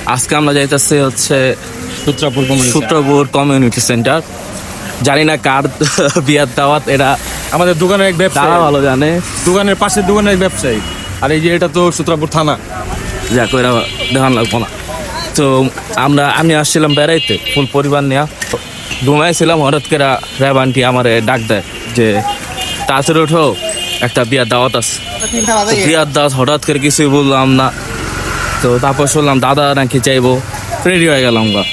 আজকে আমরা যাইতেছি হচ্ছে সূত্রপুর কমিউনিটি সেন্টার। জানি না কার বিয়ার দাওয়াত, এরা আমাদের দোকানের এক তারা ব্যবসায়ী, ভালো জানে। দোকানের পাশের দোকানের এক ব্যবসায়ী। আর এই যে এটা তো সূত্রপুর থানা। যাক এরা দেখান লাগবো না। তো আমি আসছিলাম বেড়াইতে ফুল পরিবার নিয়ে, ঘুমাইছিলাম, হঠাৎ করে র্যাব আন্টি আমার ডাক দেয় যে তাড়াতাড়ি ওঠো, একটা বিয়ার দাওয়াত আছে। তো বিয়ার দাওয়াত হঠাৎ করে কিছুই বললাম না। তো তারপর শুনলাম দাদা নাকি চাইবো, রেডি হয়ে গেলাম গা।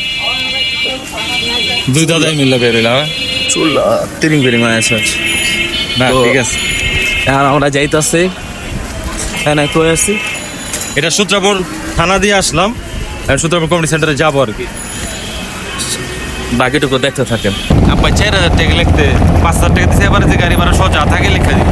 দুই দাদাই মিলে বেরোলাম। চুল তিরিং বিরিং হয়ে আছে। না তো- ঠিক আছে, এখন আমরা যাইতাছি, হ্যাঁ কই আছি, এটা সূত্রপুর থানা দিয়ে আসলাম, আর সূত্রপুর কমিউনিটি সেন্টারে যাবো আর কি। বাকিটুকু দেখতে থাকেন। আব্বা 4,000 টাকা লিখতে 5,000 টাকা দিছে, এবারে যে গাড়ি ভাড়া সোজা থাকে লিখে দিই।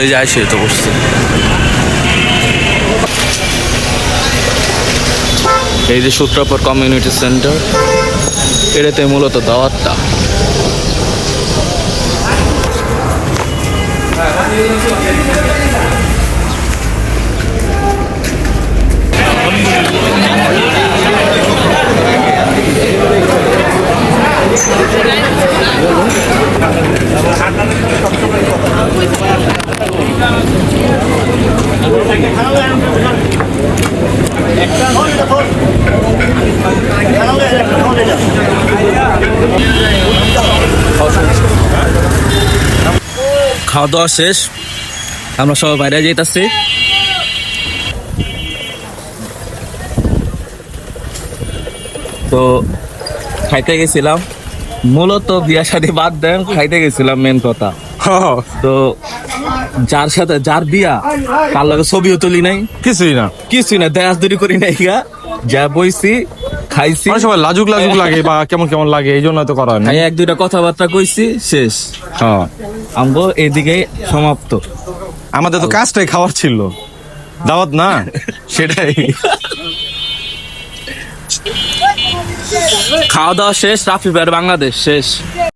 এই যে আইসি তো বসছে। এই যে সূত্রপুর কমিউনিটি সেন্টার, এটাতে মূলত দাওয়াতটা। খাওয়া দাওয়া শেষ, আমরা সবাই বাইরে যাইতাছি। তো খাইতে গেছিলাম, মূলত বিয়া শাদী বাদ দেন, খাইতে গেছিলাম মেন কথা। তো যার বিয়া তার লগে ছবিও তুলি নাই, কিছুই না, কিছুই না, দেয়াস দূরি করি নাই গা। যা বইছি খাইছি, অনেক সময় লাজুক লাজুক লাগে বা কেমন কেমন লাগে, এই জন্য তো করা হয় না। খাই এক দুইটা কথাবার্তা কইছি, শেষ। হ্যাঁ, আমগো এদিকে সমাপ্ত। আমাদের তো কাজটাই খাওয়ার ছিল, দাওয়াত না সেটাই। খাওয়া দাওয়া শেষ, রাফি ভাইয়ের বাংলাদেশ শেষ।